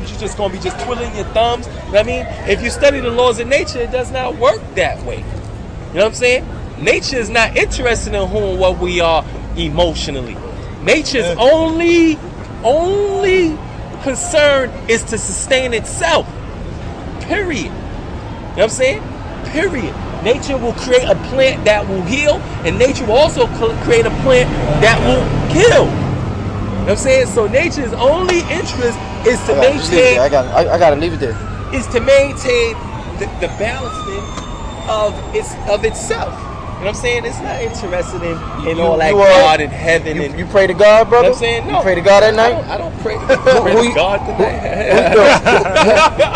But you're just going to be just twiddling your thumbs. You know what I mean? If you study the laws of nature, it does not work that way. You know what I'm saying? Nature is not interested in who and what we are emotionally. Nature's only concern is to sustain itself. Period. You know what I'm saying? Period. Nature will create a plant that will heal, and nature will also create a plant that will kill. You know what I'm saying? So nature's only interest is to maintain. I gotta leave it there. Is to maintain the balancing of itself. You know what I'm saying? It's not interested in all that God and heaven. You pray to God, brother? You know what I'm saying? No. You pray to God at night? I don't pray to God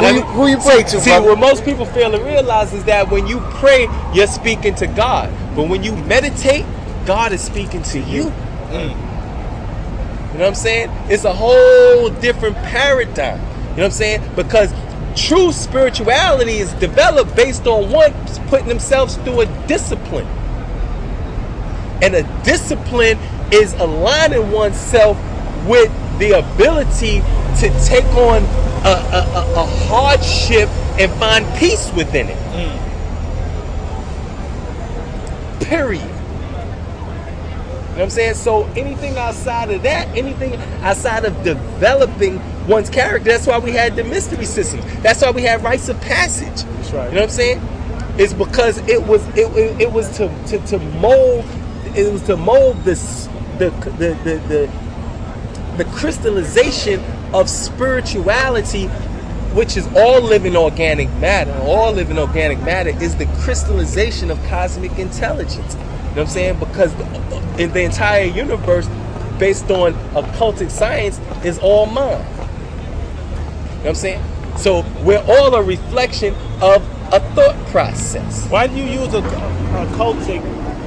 tonight. Who you pray to, See, brother? what most people fail to realize is that when you pray, you're speaking to God. But when you meditate, God is speaking to you. You know what I'm saying? It's a whole different paradigm. You know what I'm saying? Because true spirituality is developed based on one putting themselves through a discipline. And a discipline is aligning oneself with the ability to take on a hardship and find peace within it. Period. You know what I'm saying? So anything outside of that, anything outside of developing one's character, that's why we had the mystery systems. That's why we had rites of passage. That's right. You know what I'm saying? It's because it was to mold the crystallization of spirituality, which is all living organic matter. All living organic matter is the crystallization of cosmic intelligence. You know what I'm saying? Because in the entire universe, based on occultic science, is all mind. You know what I'm saying? So we're all a reflection of a thought process. Why do you use a cultic,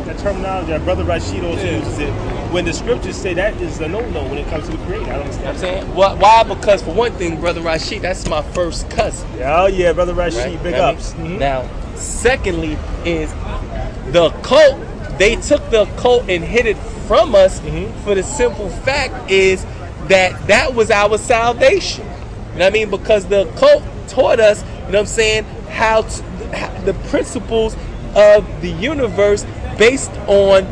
that terminology that Brother Rashid also uses it, when the scriptures say that is a no-no when it comes to the Creator? I don't understand. You know what I'm saying? Why? Because for one thing, Brother Rashid, that's my first cousin. Oh yeah, Brother Rashid, Right? big You know what ups. I mean? Now, secondly is the occult. They took the occult and hid it from us for the simple fact is that was our salvation. You know what I mean? Because the occult taught us, you know what I'm saying, how the principles of the universe based on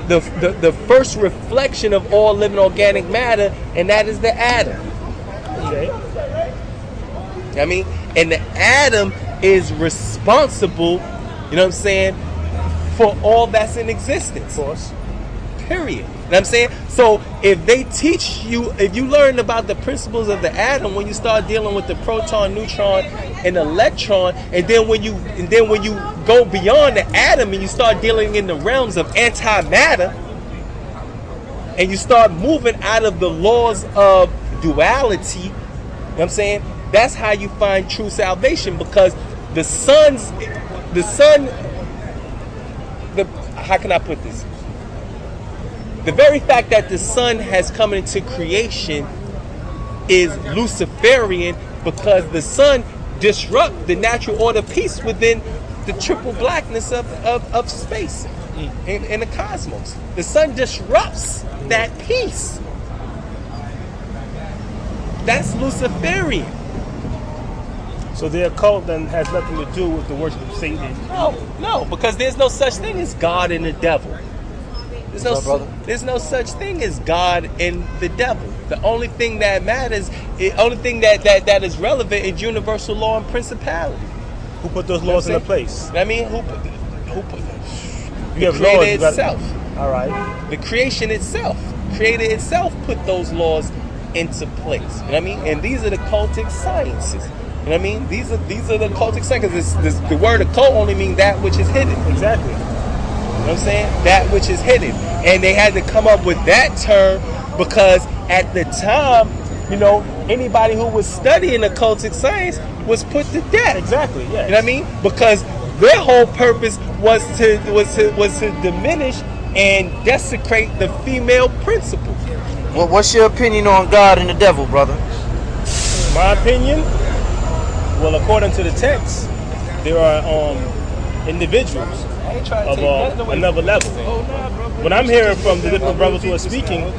the first reflection of all living organic matter, and that is the atom. Okay. You know what I mean? And the atom is responsible, you know what I'm saying, for all that's in existence. Of course. Period. You know what I'm saying? So if they teach you, if you learn about the principles of the atom, when you start dealing with the proton, neutron, and electron, and then when you go beyond the atom and you start dealing in the realms of antimatter, and you start moving out of the laws of duality, you know what I'm saying? That's how you find true salvation, because how can I put this? The very fact that the sun has come into creation is Luciferian, because the sun disrupts the natural order of peace within the triple blackness of space and the cosmos. The sun disrupts that peace. That's Luciferian. So the occult then has nothing to do with the worship of Satan. No, because there's no such thing as God and the devil. There's no such thing as God and the devil. The only thing that matters, the only thing that is relevant is universal law and principality. Who put those laws into place? I mean, who put You have created laws, itself. All right. The creation itself, created itself, put those laws into place. You know what I mean? And these are the cultic sciences. You know what I mean? These are the cultic sciences. The word occult only means that which is hidden. Exactly. You know what I'm saying? That which is hidden. And they had to come up with that term because at the time, you know, anybody who was studying occultic science was put to death. Exactly, yes. You know what I mean? Because their whole purpose was to diminish and desecrate the female principle. Well, what's your opinion on God and the devil, brother? My opinion? Well, according to the text, there are individuals of another level. What I'm hearing from the different brothers who are speaking,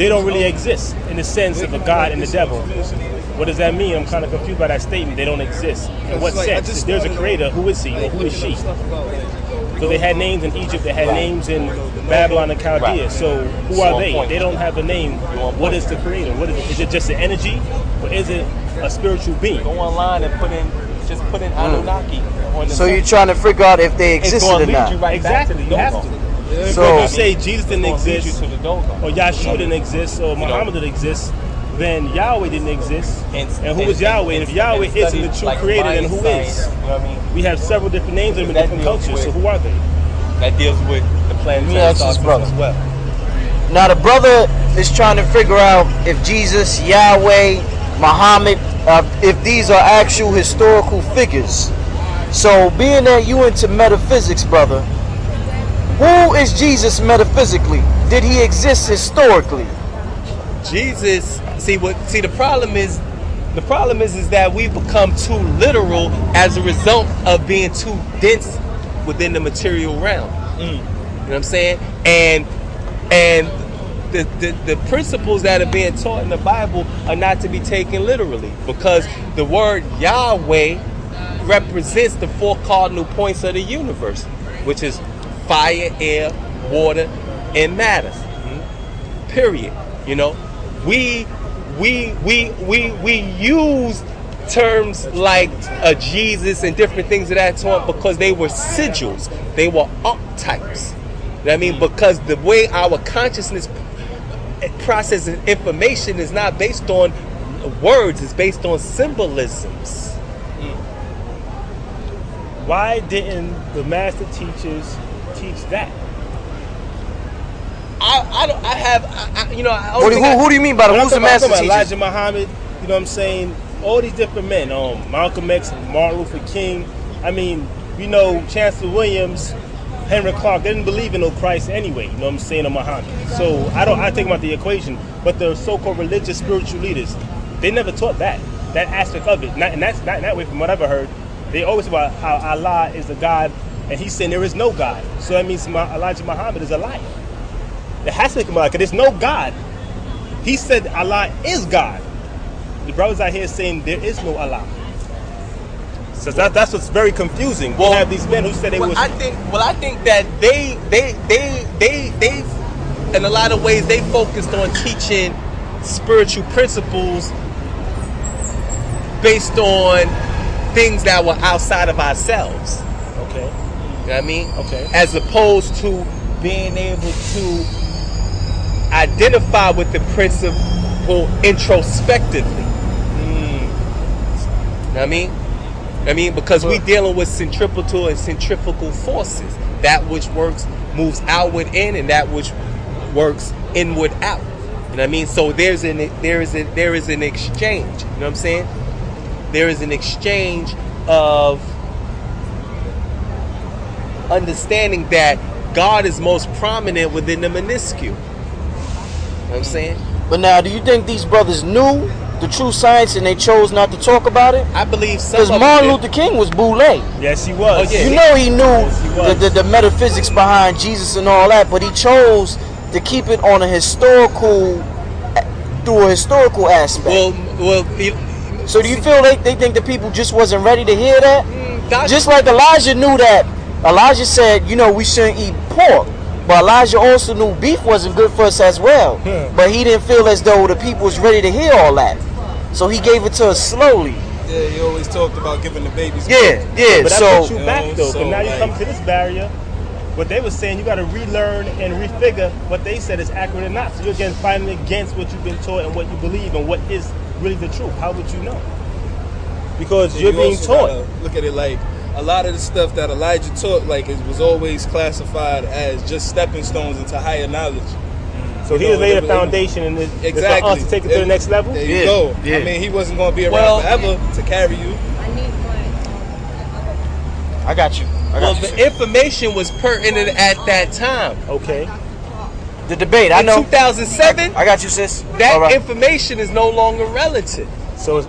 they don't really exist in the sense of a God and the devil. What does that mean? I'm kind of confused by that statement. They don't exist. In what sense? If there's a creator, who is he or who is she? So they had names in Egypt, they had names in Babylon and Chaldea. So who are they? They don't have a name. What is the creator? What is it? Is it just an energy, or is it a spiritual being? Go online and put in Anunnaki on the So you're trying to figure out if they existed or not. Exactly, you have to. So if you say Jesus didn't exist, or Yahshua didn't exist, or Muhammad didn't exist, then Yahweh didn't exist. And who is Yahweh? And if Yahweh isn't the true creator, then who is? We have several different names in different cultures, so who are they? That deals with the planetary ask this brother as well. now the brother is trying to figure out if Jesus, Yahweh, Muhammad, if these are actual historical figures. So being that you into metaphysics, brother, who is Jesus metaphysically? Did he exist historically? Jesus, the problem is that we've become too literal as a result of being too dense within the material realm. You know what I'm saying? And the principles that are being taught in the Bible are not to be taken literally, because the word Yahweh represents the four cardinal points of the universe, which is fire, air, water, and matter. Period. You know, we use terms like Jesus and different things of that sort because they were sigils, they were archetypes. You know what I mean? Because the way our consciousness processes information is not based on words, it's based on symbolisms. Why didn't the master teachers teach that? Who do you mean by the who's the master teacher? Elijah Muhammad, you know what I'm saying? All these different men, Malcolm X, Martin Luther King. I mean, Chancellor Williams, Henry Clark, they didn't believe in no Christ anyway, you know what I'm saying, or Muhammad. So I think about the equation, but the so-called religious spiritual leaders, they never taught that aspect of it. And that's not that way from what I've ever heard. They always talk about how Allah is the God, and he's saying there is no God. So that means Elijah Muhammad is a liar. It has to be Kabbalah, because there's no God. He said Allah is God. The brothers out here saying there is no Allah. So that's what's very confusing. We have these men who said they was. I think that they in a lot of ways they focused on teaching spiritual principles based on things that were outside of ourselves. Okay. You know what I mean? Okay. As opposed to being able to identify with the principle introspectively. You know what I mean? Because we dealing with centripetal and centrifugal forces. That which moves outward in, and that which works inward out. You know what I mean? So there is an exchange. You know what I'm saying? There is an exchange of understanding that God is most prominent within the minuscule. You know what I'm saying? But now, do you think these brothers knew the true science and they chose not to talk about it? I believe some. Because Martin Luther King was boule. Yes, he was. Oh, yeah. You know he knew the metaphysics behind Jesus and all that, but he chose to keep it on through a historical aspect. So do you feel they think the people just wasn't ready to hear that? Just like Elijah knew that. Elijah said, we shouldn't eat pork. But Elijah also knew beef wasn't good for us as well. But he didn't feel as though the people was ready to hear all that. So he gave it to us slowly. Yeah, he always talked about giving the babies. Yeah. But that put you back though. So But now you come to this barrier. What they were saying, you got to relearn and refigure what they said is accurate or not. So you're again fighting against what you've been taught and what you believe and what is really the truth. How would you know? Because you're being taught. Look at it like a lot of the stuff that Elijah taught, like it was always classified as just stepping stones into higher knowledge. So he laid a foundation, and it's for us to take it to the next level. There you go. Yeah. I mean, he wasn't going to be around forever to carry you. I got you. The information was pertinent at that time. Okay. The debate, I know. In 2007, I got you, sis. that All right. information is no longer relative. So it's